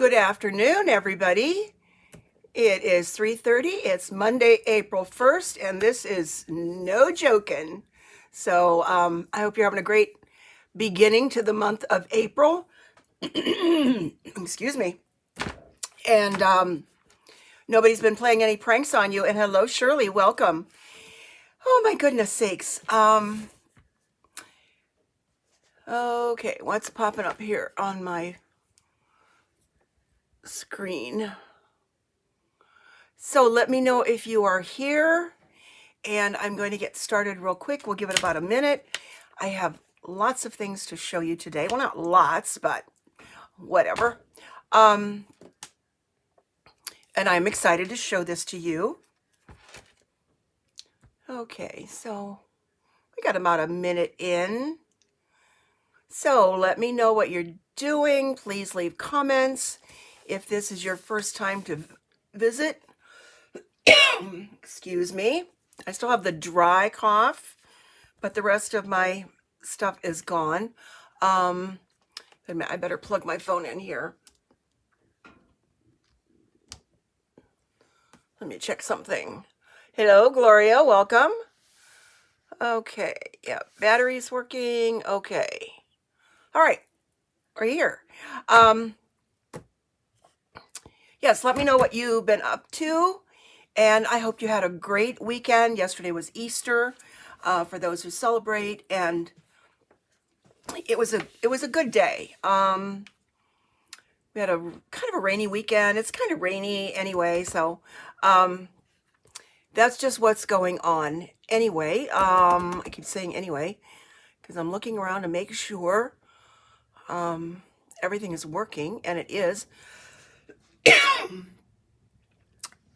Good afternoon, everybody. It is 3:30. It's Monday, April 1st, and this is no joking. So I hope you're having a great beginning to the month of April. Excuse me. And nobody's been playing any pranks on you. And hello, Shirley. Welcome. Oh, my goodness sakes. Okay, what's popping up here on my screen? So let me know if you are here, and I'm going to get started real quick. We'll give it about a minute. I have lots of things to show you today. Well, not lots, but whatever. And I'm excited to show this to you. Okay, so we got about a minute in. So let me know what you're doing. Please leave comments. If this is your first time to visit, excuse me. I still have the dry cough, but the rest of my stuff is gone. I better plug my phone in here. Let me check something. Hello, Gloria. Welcome. Okay. Yeah, battery's working. Okay. All right. We're here. Yes, let me know what you've been up to. And I hope you had a great weekend. Yesterday was Easter, for those who celebrate, and it was a good day. We had a kind of a rainy weekend. It's kind of rainy anyway, so that's just what's going on. Anyway, I keep saying anyway because I'm looking around to make sure everything is working, and it is.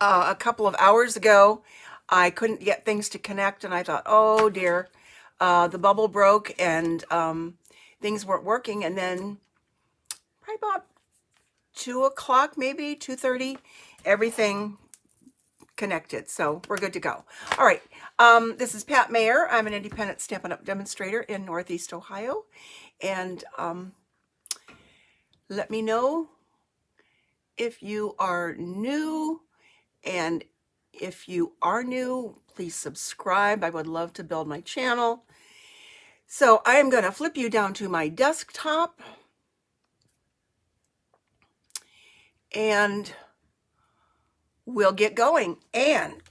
A couple of hours ago, I couldn't get things to connect, and I thought, oh dear, the bubble broke and things weren't working. And then probably about 2 o'clock, maybe 2:30, everything connected. So we're good to go. All right. This is Pat Mayer. I'm an independent Stampin' Up! Demonstrator in Northeast Ohio. And let me know if you are new. And if you are new, please subscribe. I would love to build my channel. So I am going to flip you down to my desktop. And we'll get going. And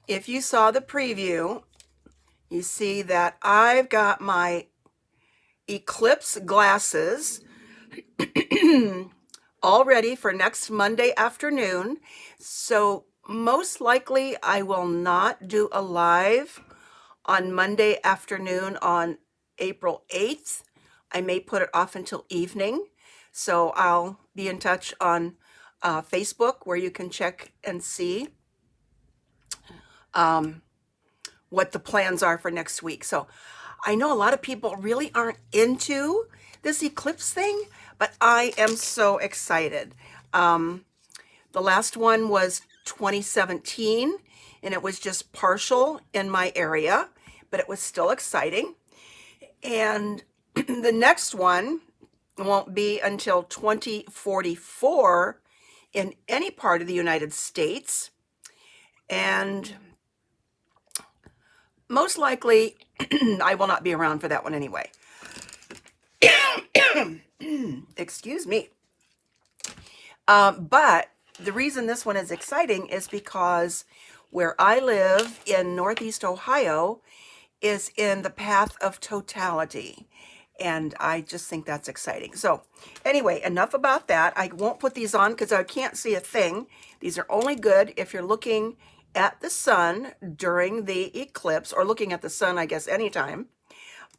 if you saw the preview, you see that I've got my Eclipse glasses all ready for next Monday afternoon. So most likely I will not do a live on Monday afternoon on April 8th. I may put it off until evening. So I'll be in touch on Facebook, where you can check and see what the plans are for next week. So I know a lot of people really aren't into this eclipse thing, but I am so excited. The last one was 2017, and it was just partial in my area, but it was still exciting. And the next one won't be until 2044 in any part of the United States. And most likely, I will not be around for that one anyway. Excuse me. But the reason this one is exciting is because where I live in Northeast Ohio is in the path of totality. And I just think that's exciting. So anyway, enough about that. I won't put these on because I can't see a thing. These are only good if you're looking at the sun during the eclipse, or looking at the sun, I guess, anytime.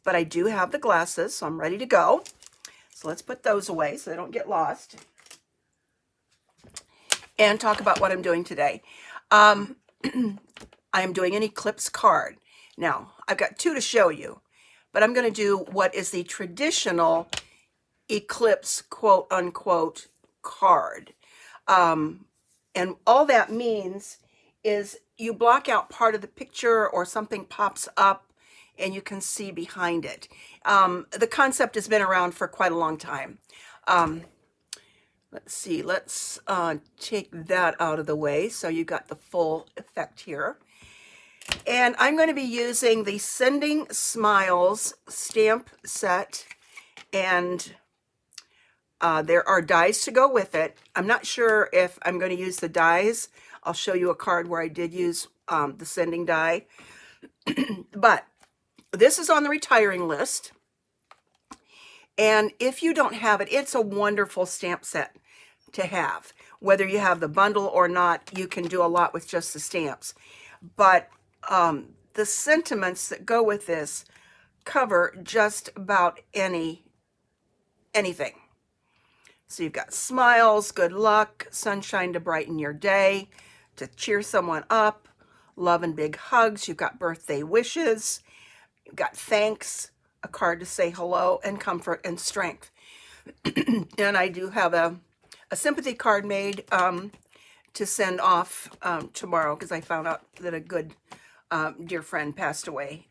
But I do have the glasses, so I'm ready to go. So let's put those away so they don't get lost. And talk about what I'm doing today. I am doing an eclipse card. Now, I've got two to show you, but I'm going to do what is the traditional eclipse quote unquote card. And all that means is you block out part of the picture, or something pops up and you can see behind it. The concept has been around for quite a long time. Let's see, let's take that out of the way so you got the full effect here. And I'm going to be using the Sending Smiles stamp set, and there are dies to go with it. I'm not sure if I'm going to use the dies. I'll show you a card where I did use the sending die. But this is on the retiring list. And if you don't have it, it's a wonderful stamp set to have. Whether you have the bundle or not, you can do a lot with just the stamps. But the sentiments that go with this cover just about anything. So you've got smiles, good luck, sunshine to brighten your day, to cheer someone up, love and big hugs. You've got birthday wishes. You've got thanks, a card to say hello, and comfort and strength. And I do have a sympathy card made to send off tomorrow, because I found out that a good dear friend passed away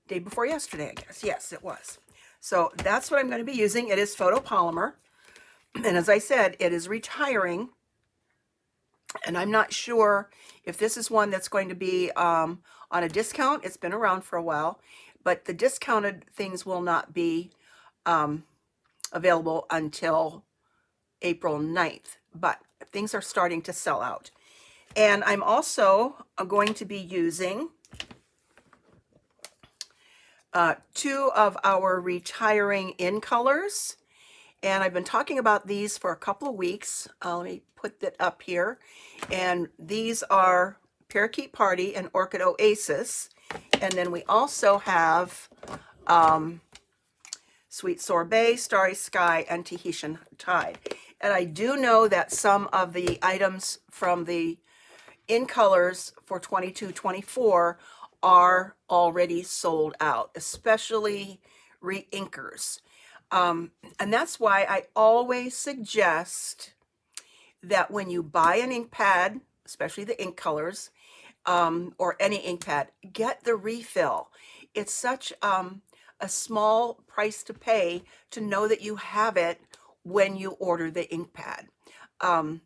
day before yesterday, I guess. Yes, it was. So that's what I'm going to be using. It is photopolymer. And as I said, it is retiring. And I'm not sure if this is one that's going to be on a discount. It's been around for a while, but the discounted things will not be available until April 9th. But things are starting to sell out. And I'm also going to be using two of our retiring in colors. And I've been talking about these for a couple of weeks. Let me put that up here. And these are Parakeet Party and Orchid Oasis. And then we also have Sweet Sorbet, Starry Sky, and Tahitian Tide. And I do know that some of the items from the in colors for 22-24 are already sold out, especially re-inkers. And that's why I always suggest that when you buy an ink pad, especially the ink colors, or any ink pad, get the refill. It's such a small price to pay to know that you have it when you order the ink pad. And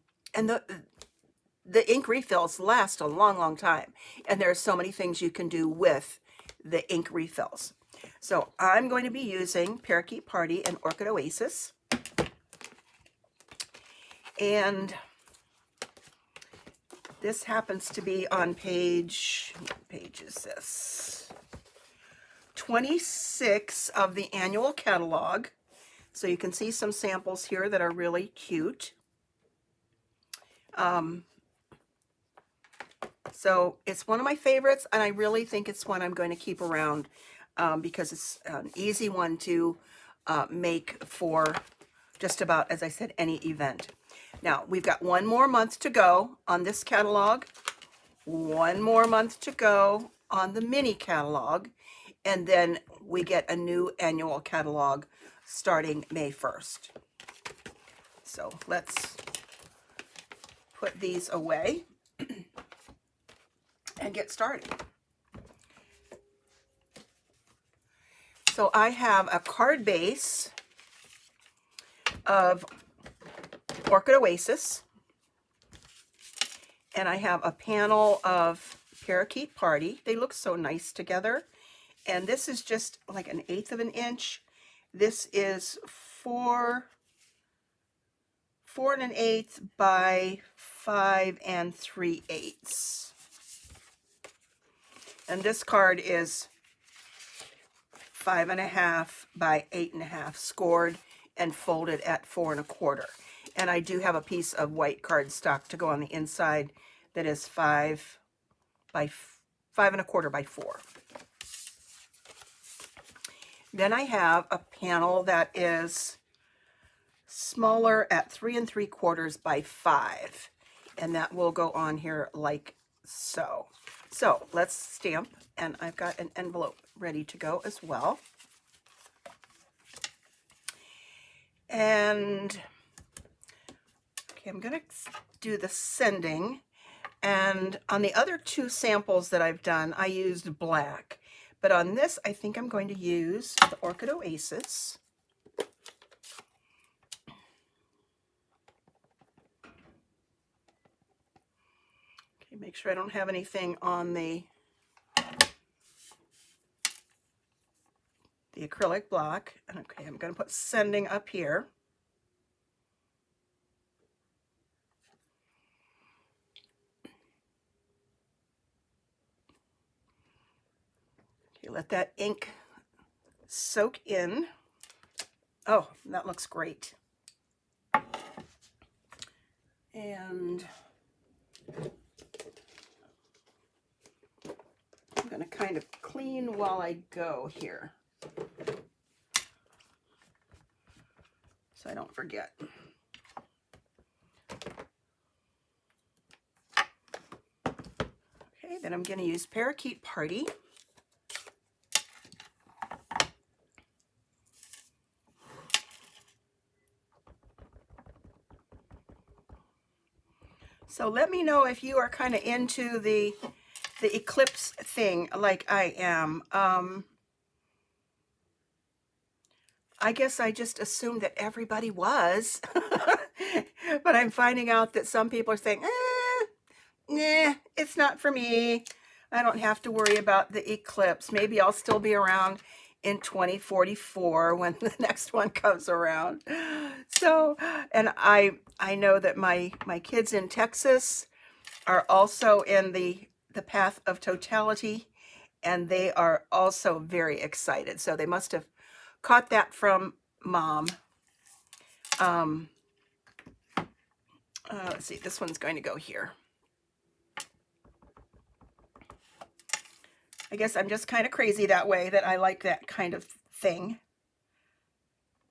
the ink refills last a long, long time. And there are so many things you can do with the ink refills. So I'm going to be using Parakeet Party and Orchid Oasis. And this happens to be on page, what page is this? 26 of the annual catalog. So you can see some samples here that are really cute. So it's one of my favorites, and I really think it's one I'm going to keep around because it's an easy one to make for just about, as I said, any event. Now, we've got one more month to go on this catalog, one more month to go on the mini catalog, and then we get a new annual catalog starting May 1st. So let's put these away and get started. So I have a card base of Orchid Oasis, and I have a panel of Parakeet Party. They look so nice together. And this is just like 1/8 of an inch. This is 4 1/8 by 5 3/8. And this card is 5 1/2 by 8 1/2, scored and folded at 4 1/4. And I do have a piece of white cardstock to go on the inside that is 5 1/4 by 4. Then I have a panel that is smaller at 3 3/4 by 5, and that will go on here like so. So let's stamp, and I've got an envelope ready to go as well. And okay, I'm going to do the sending, and on the other two samples that I've done, I used black. But on this, I think I'm going to use the Orchid Oasis. Okay, make sure I don't have anything on the acrylic block. Okay, I'm going to put sending up here. Okay, let that ink soak in. Oh, that looks great. And I'm going to kind of clean while I go here, so I don't forget. Okay, then I'm going to use Parakeet Party. So let me know if you are kind of into the eclipse thing like I am. I guess I just assumed that everybody was, but I'm finding out that some people are saying, nah, it's not for me. I don't have to worry about the eclipse. Maybe I'll still be around in 2044 when the next one comes around. So, and I know that my kids in Texas are also in the path of totality, and they are also very excited. So they must have caught that from mom. Let's see, this one's going to go here. I guess I'm just kind of crazy that way, that I like that kind of thing,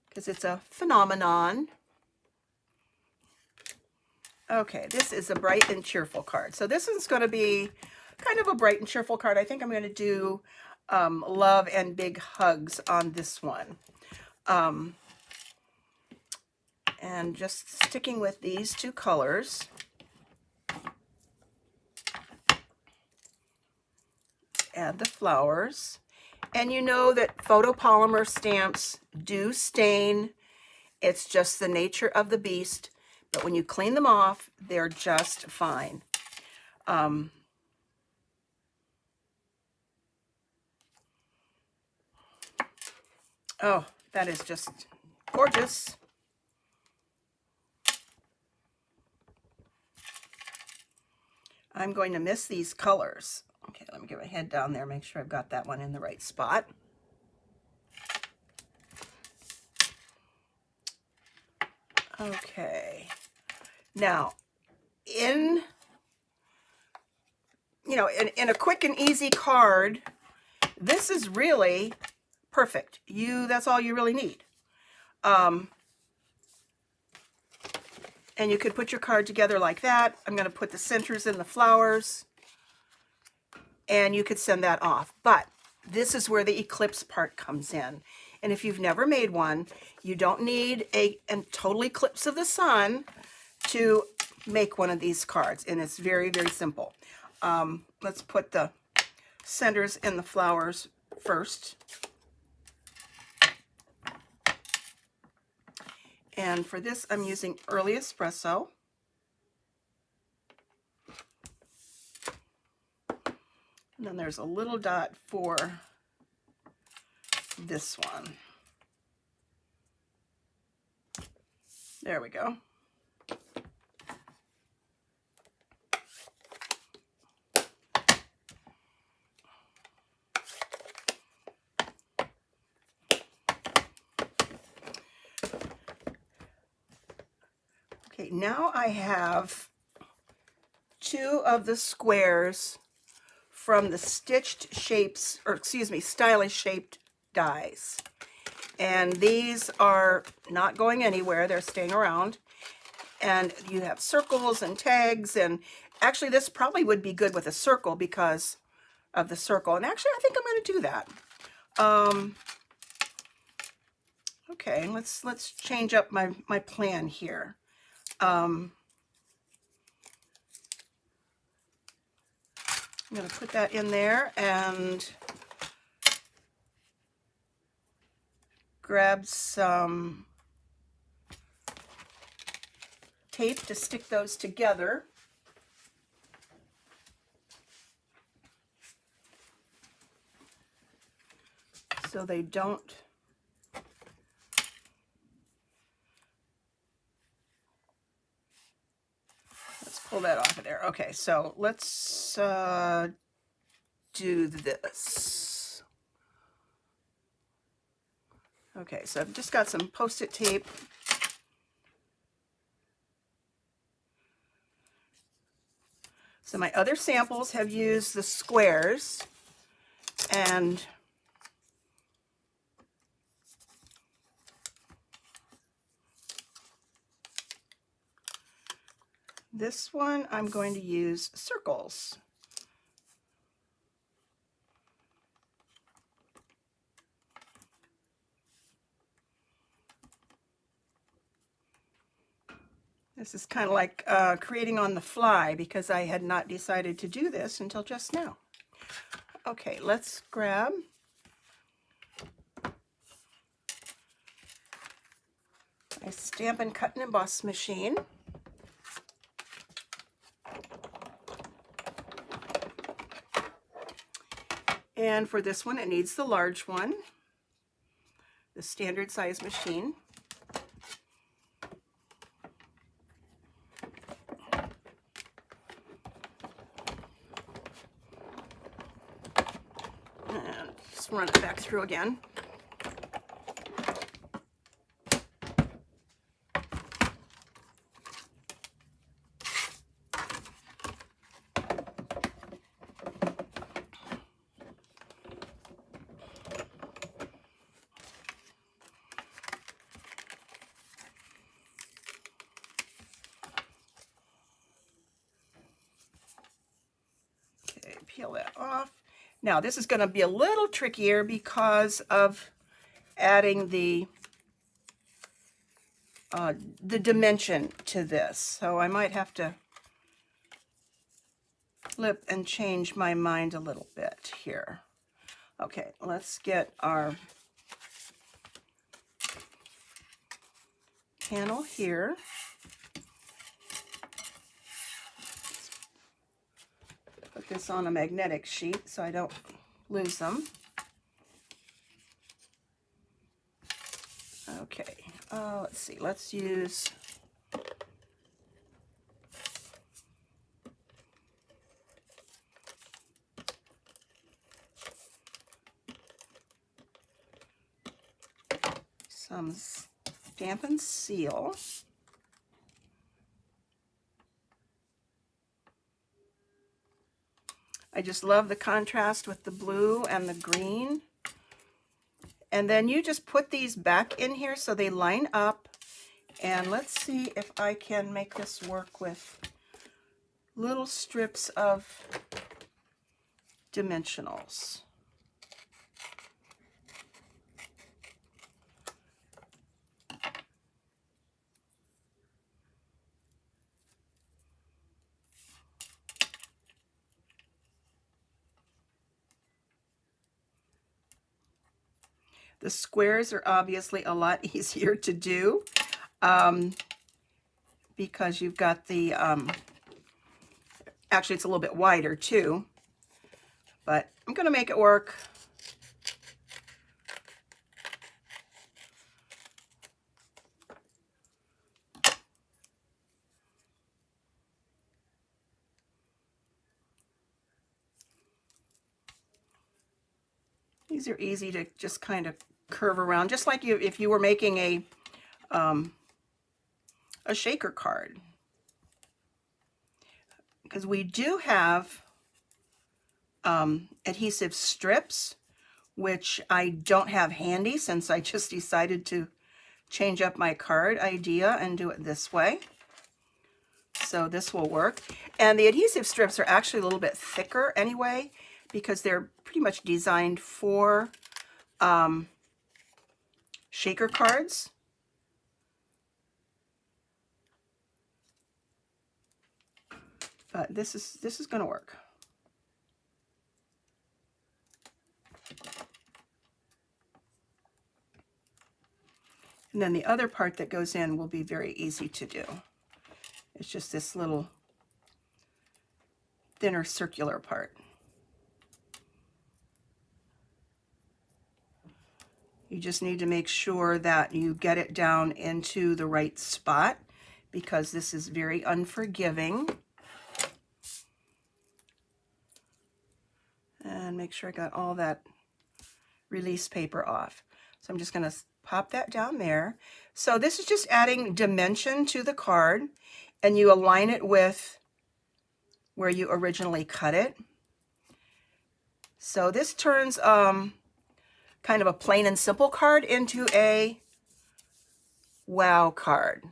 because it's a phenomenon. Okay, this is a bright and cheerful card. So this is going to be kind of a bright and cheerful card. I think I'm going to do love and big hugs on this one. And just sticking with these two colors. Add the flowers. And you know that photopolymer stamps do stain. It's just the nature of the beast. But when you clean them off, they're just fine. Oh, that is just gorgeous. I'm going to miss these colors. Okay, let me get my head down there, make sure I've got that one in the right spot. Okay, now in a quick and easy card, this is really perfect. That's all you really need. And you could put your card together like that. I'm going to put the centers in the flowers, and you could send that off. But this is where the eclipse part comes in. And if you've never made one, you don't need a total eclipse of the sun to make one of these cards. And it's very, very simple. Let's put the centers in the flowers first. And for this, I'm using Early Espresso. And then there's a little dot for this one. There we go. Okay, now I have two of the squares from the stitched shapes, or excuse me, stylish shaped dies. And these are not going anywhere, they're staying around. And you have circles and tags, and actually this probably would be good with a circle because of the circle. And actually I think I'm going to do that. Okay, let's change up my plan here. I'm going to put that in there and grab some tape to stick those together. so they don't. Let's pull that off of there. Okay, so let's do this. Okay, so I've just got some Post-it tape. So my other samples have used the squares, and this one I'm going to use circles. This is kind of like creating on the fly, because I had not decided to do this until just now. Okay, let's grab my Stampin' Cut and Emboss machine. And for this one, it needs the large one, the standard size machine. And just run it back through again. Peel that off. Now this is going to be a little trickier because of adding the dimension to this. So I might have to flip and change my mind a little bit here. Okay, let's get our panel here. Put this on a magnetic sheet so I don't lose them. Okay, let's see, let's use some Stampin' Seal. I just love the contrast with the blue and the green. And then you just put these back in here so they line up. And let's see if I can make this work with little strips of dimensionals. The squares are obviously a lot easier to do because you've got the, actually it's a little bit wider too, but I'm going to make it work. These are easy to just kind of curve around, just like if you were making a shaker card. Because we do have adhesive strips, which I don't have handy since I just decided to change up my card idea and do it this way. So this will work. And the adhesive strips are actually a little bit thicker anyway, because they're pretty much designed for shaker cards. But this is going to work. And then the other part that goes in will be very easy to do. It's just this little thinner circular part. You just need to make sure that you get it down into the right spot because this is very unforgiving. And make sure I got all that release paper off. So I'm just going to pop that down there. So this is just adding dimension to the card, and you align it with where you originally cut it. So this turns kind of a plain and simple card into a wow card.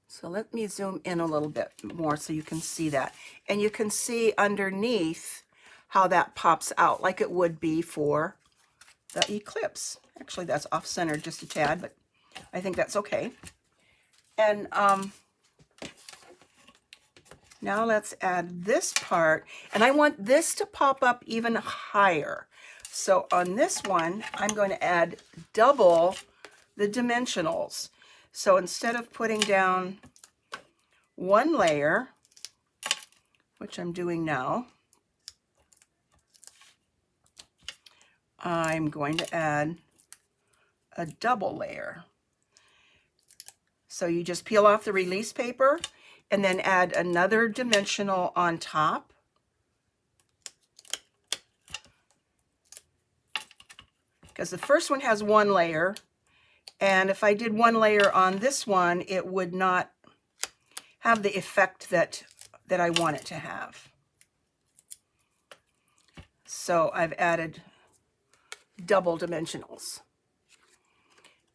So let me zoom in a little bit more so you can see that. And you can see underneath how that pops out like it would be for the eclipse. Actually, that's off-centered just a tad, but I think that's okay. And now let's add this part. And I want this to pop up even higher. So on this one, I'm going to add double the dimensionals. So instead of putting down one layer, which I'm doing now, I'm going to add a double layer. So you just peel off the release paper and then add another dimensional on top. Because the first one has one layer, and if I did one layer on this one, it would not have the effect that I want it to have. So I've added double dimensionals.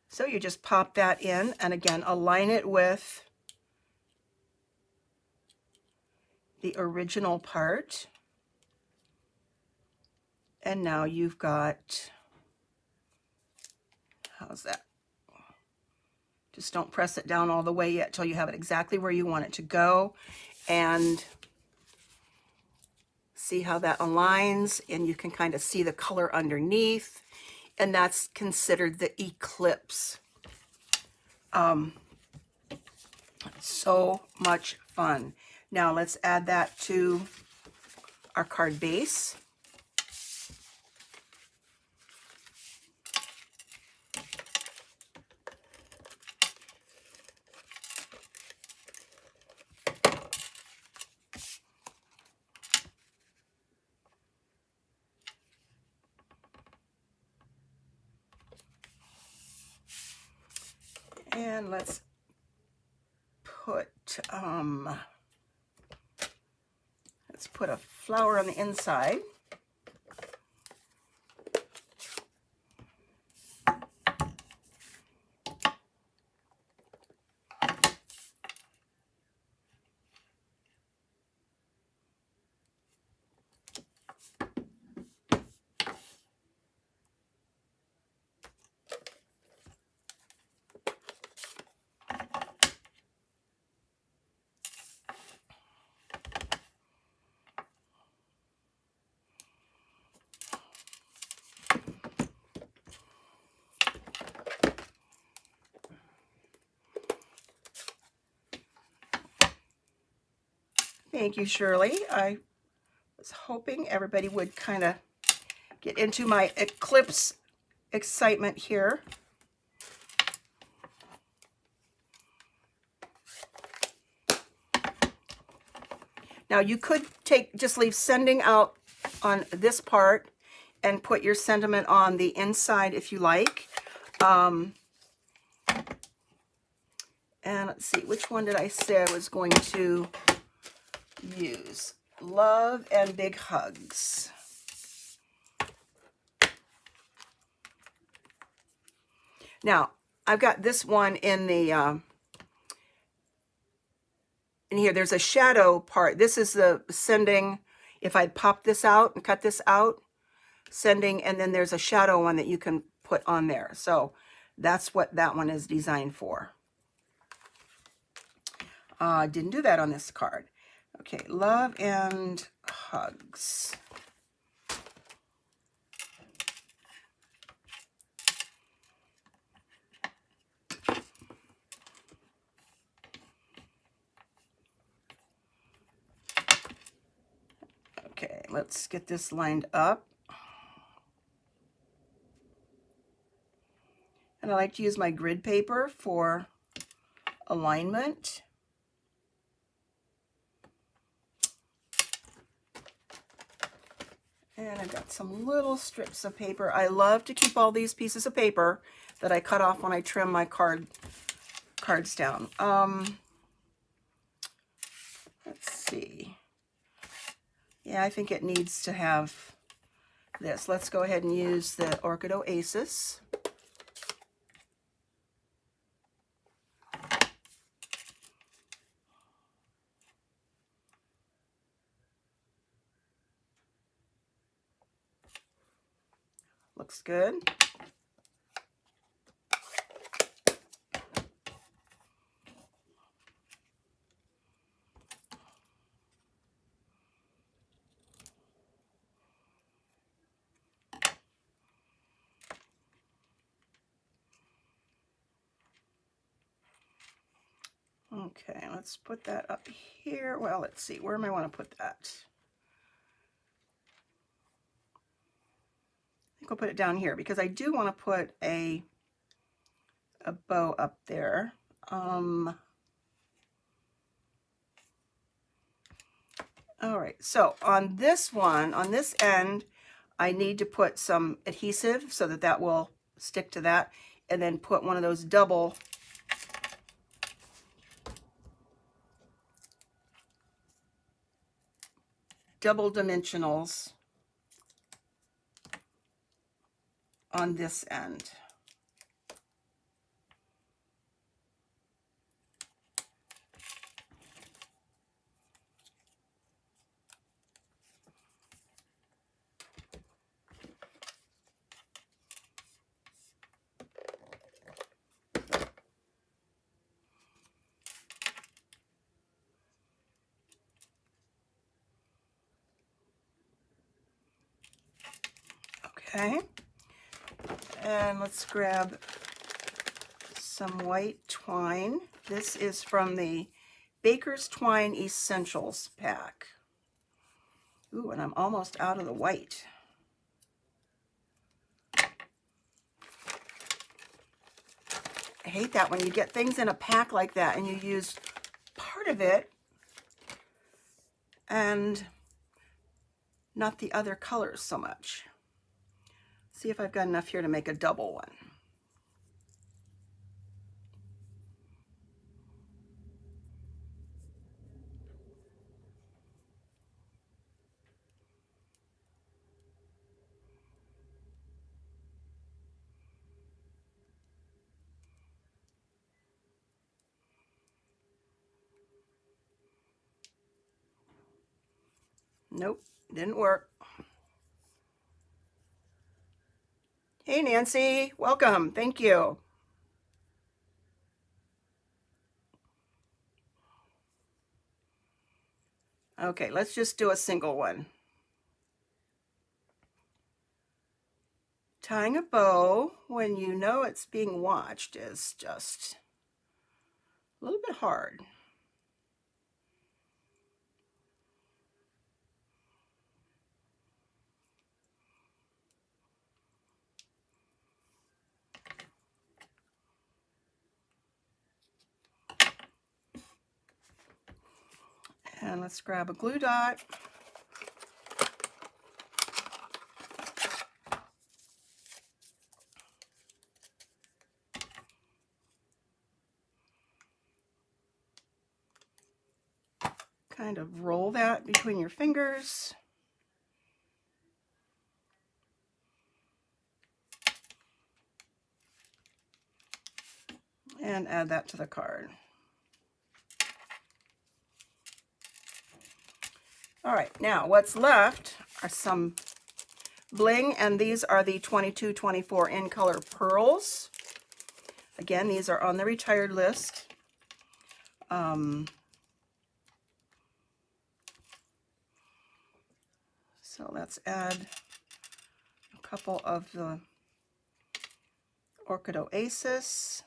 So you just pop that in, and again, align it with the original part. And now you've got, how's that? Just don't press it down all the way yet till you have it exactly where you want it to go. And see how that aligns, and you can kind of see the color underneath. And that's considered the eclipse. So much fun. Now let's add that to our card base. And let's put a flower on the inside. Thank you, Shirley. I was hoping everybody would kind of get into my eclipse excitement here. Now you could just leave sending out on this part and put your sentiment on the inside if you like. And let's see, which one did I say I was going to use? Love and big hugs. Now, I've got this one in the, in here, there's a shadow part. This is the sending. If I pop this out and cut this out, sending, and then there's a shadow one that you can put on there. So that's what that one is designed for. Didn't do that on this card. Okay, love and hugs. Okay, let's get this lined up. And I like to use my grid paper for alignment. And I've got some little strips of paper. I love to keep all these pieces of paper that I cut off when I trim my cards down. Let's see. Yeah, I think it needs to have this. Let's go ahead and use the Orchid Oasis. Looks good. Okay, let's put that up here. Well, let's see, where am I want to put that? I think I'll put it down here because I do want to put a bow up there. All right, so on this one, on this end, I need to put some adhesive so that that will stick to that, and then put one of those double dimensionals on this end. Okay, and let's grab some white twine. This is from the Baker's Twine Essentials pack. Ooh, and I'm almost out of the white. I hate that when you get things in a pack like that and you use part of it and not the other colors so much. See if I've got enough here to make a double one. Nope, didn't work. Hey Nancy, welcome, thank you. Okay, let's just do a single one. Tying a bow when you know it's being watched is just a little bit hard. And let's grab a glue dot. Kind of roll that between your fingers. And add that to the card. All right, now what's left are some bling, and these are the 22-24 in color pearls. Again, these are on the retired list. So let's add a couple of the Orchid Oasis.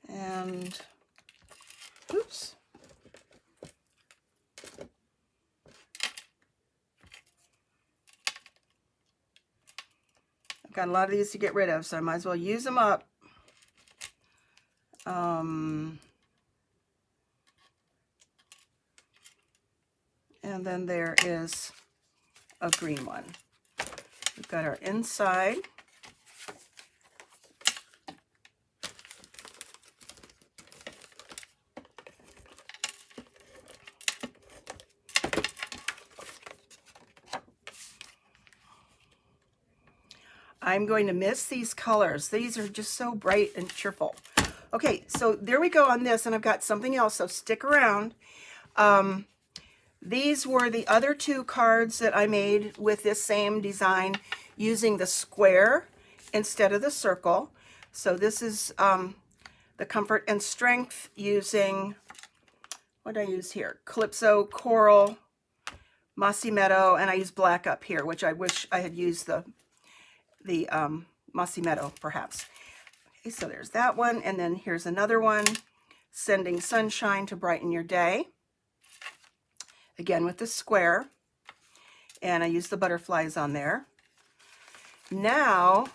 And, oops. got a lot of these to get rid of, so I might as well use them up. And then there is a green one. We've got our inside. I'm going to miss these colors. These are just so bright and cheerful. Okay, so there we go on this, and I've got something else, so stick around. These were the other two cards that I made with this same design using the square instead of the circle. So this is the Comfort and Strength using, what did I use here? Calypso, Coral, Mossy Meadow, and I used black up here, which I wish I had used the Mossy Meadow perhaps. Okay, so there's that one, and then here's another one, Sending Sunshine to Brighten Your Day. Again with the square, and I used the butterflies on there. Now,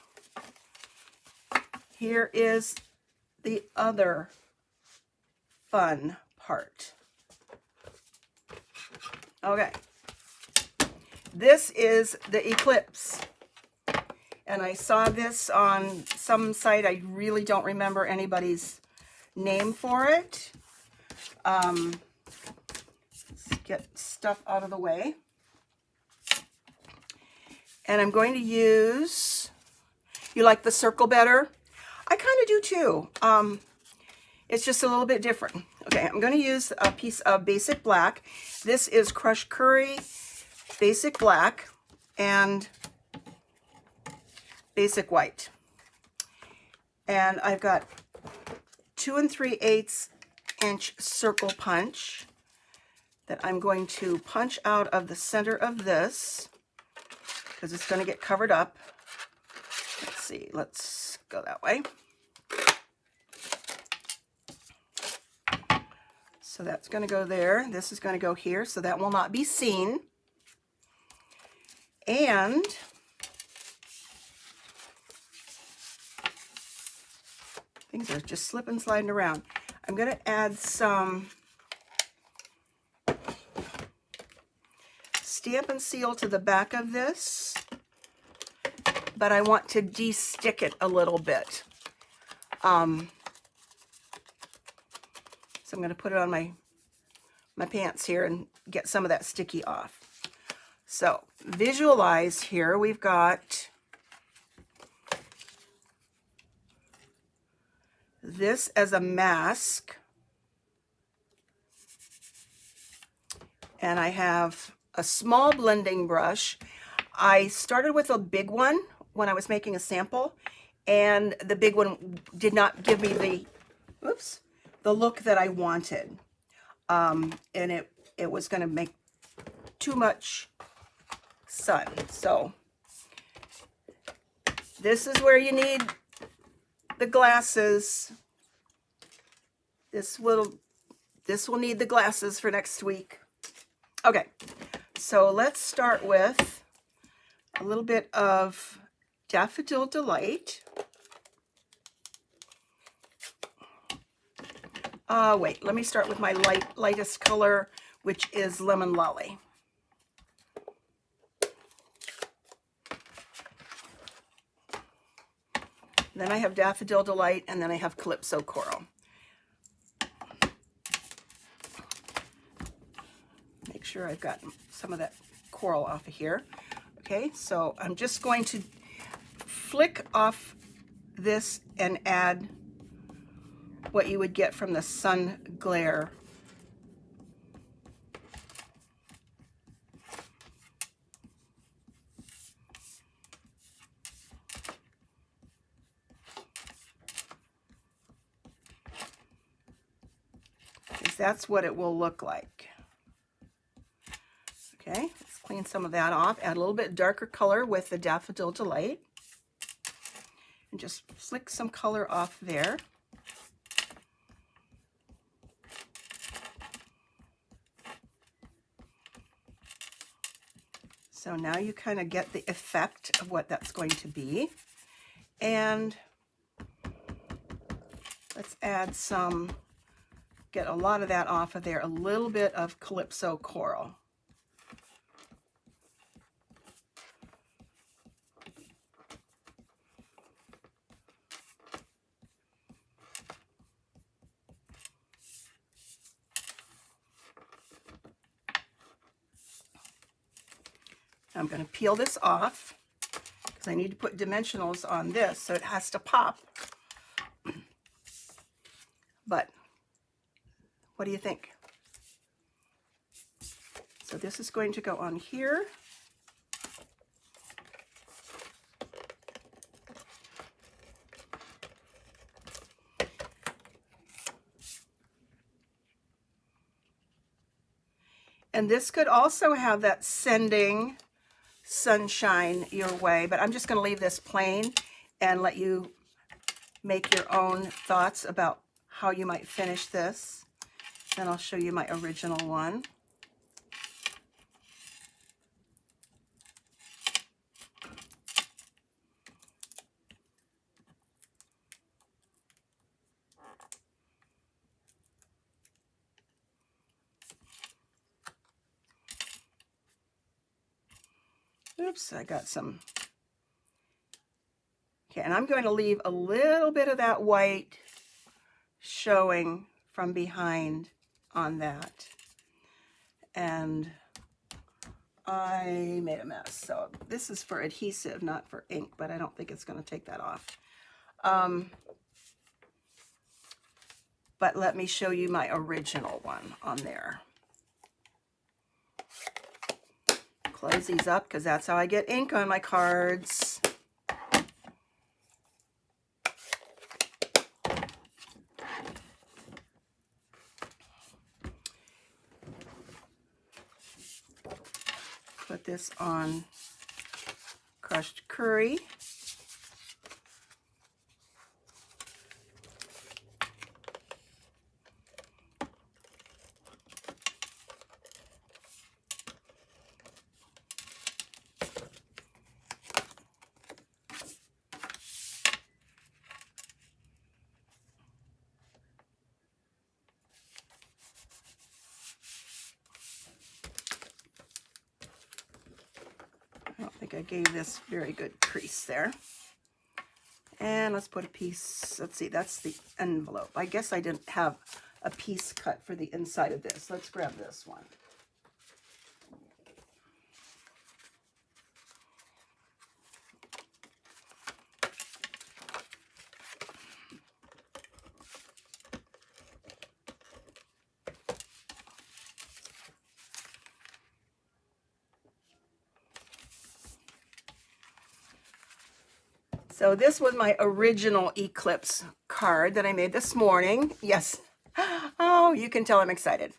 here is the other fun part. Okay, this is the Eclipse. And I saw this on some site. I really don't remember anybody's name for it. Let's get stuff out of the way. And I'm going to use, you like the circle better? I kind of do too. It's just a little bit different. Okay, I'm going to use a piece of basic black. This is Crushed Curry Basic Black and Basic White. And I've got 2 3/8 inch circle punch that I'm going to punch out of the center of this because it's going to get covered up. Let's see, let's go that way. So that's going to go there. This is going to go here, so that will not be seen. And things are just slipping, sliding around. I'm going to add some Stampin' Seal to the back of this, but I want to de-stick it a little bit. So I'm going to put it on my pants here and get some of that sticky off. So visualize here, we've got this as a mask, and I have a small blending brush. I started with a big one when I was making a sample, and the big one did not give me the look that I wanted, and it was going to make too much sun. So this is where you need the glasses. This will need the glasses for next week. Okay, so let's start with a little bit of Daffodil Delight. Wait, let me start with my lightest color, which is Lemon Lolly. Then I have Daffodil Delight, and then I have Calypso Coral. Make sure I've got some of that coral off of here. Okay, so I'm just going to flick off this and add what you would get from the sun glare. Because that's what it will look like. Okay, let's clean some of that off. Add a little bit darker color with the Daffodil Delight. And just flick some color off there. So now you kind of get the effect of what that's going to be. And let's add some, get a lot of that off of there, a little bit of Calypso Coral. I'm going to peel this off because I need to put dimensionals on this, so it has to pop. But what do you think? So this is going to go on here. And this could also have that sending sunshine your way, but I'm just going to leave this plain and let you make your own thoughts about how you might finish this. Then I'll show you my original one. Oops, I got some. Okay, and I'm going to leave a little bit of that white showing from behind on that. And I made a mess. So this is for adhesive, not for ink, but I don't think it's going to take that off. But let me show you my original one on there. Close these up because that's how I get ink on my cards. Put this on crushed curry. I don't think I gave this very good crease there. And let's put a piece, let's see, that's the envelope. I guess I didn't have a piece cut for the inside of this. Let's grab this one. So this was my original Eclipse card that I made this morning. Yes. Oh, you can tell I'm excited.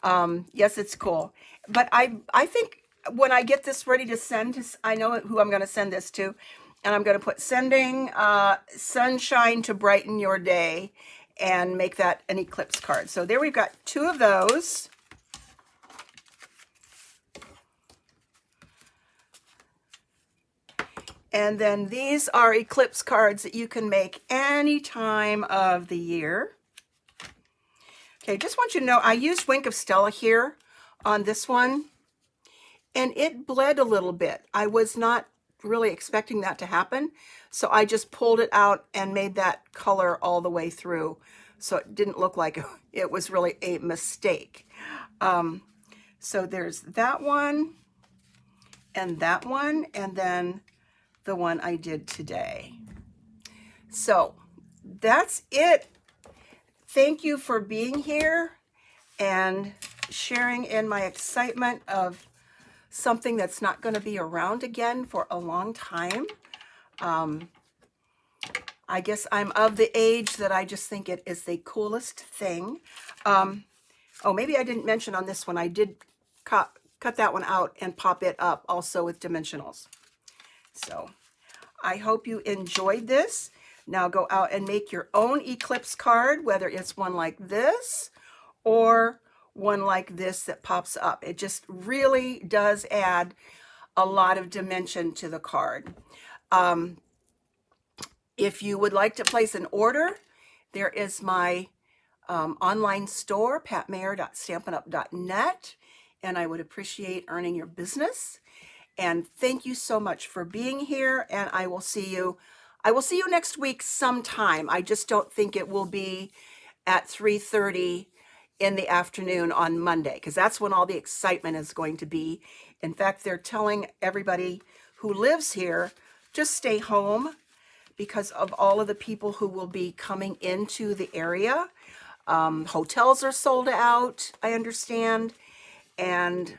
Yes, it's cool. But I think when I get this ready to send, I know who I'm going to send this to. And I'm going to put sending sunshine to brighten your day and make that an Eclipse card. So there we've got 2 of those. And then these are Eclipse cards that you can make any time of the year. Okay, just want you to know, I used Wink of Stella here on this one, and it bled a little bit. I was not really expecting that to happen, so I just pulled it out and made that color all the way through, so it didn't look like it was really a mistake. So there's that one, and then the one I did today. So that's it. Thank you for being here and sharing in my excitement of something that's not going to be around again for a long time. I guess I'm of the age that I just think it is the coolest thing. Oh, maybe I didn't mention on this one, I did cut that one out and pop it up also with dimensionals. So I hope you enjoyed this. Now go out and make your own Eclipse card, whether it's one like this or one like this that pops up. It just really does add a lot of dimension to the card. If you would like to place an order, there is my online store, patmayer.stampinup.net, and I would appreciate earning your business. And thank you so much for being here, and I will see you next week sometime. I just don't think it will be at 3:30 in the afternoon on Monday, because that's when all the excitement is going to be. In fact, they're telling everybody who lives here, just stay home because of all of the people who will be coming into the area. Hotels are sold out, I understand, and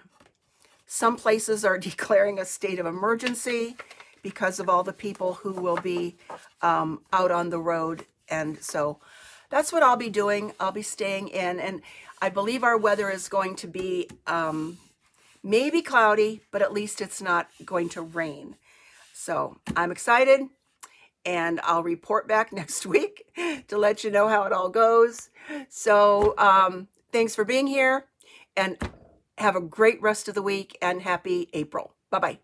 some places are declaring a state of emergency because of all the people who will be out on the road. And so that's what I'll be doing. I'll be staying in, and I believe our weather is going to be maybe cloudy, but at least it's not going to rain. So I'm excited, and I'll report back next week to let you know how it all goes. So thanks for being here, and have a great rest of the week, and happy April. Bye-bye.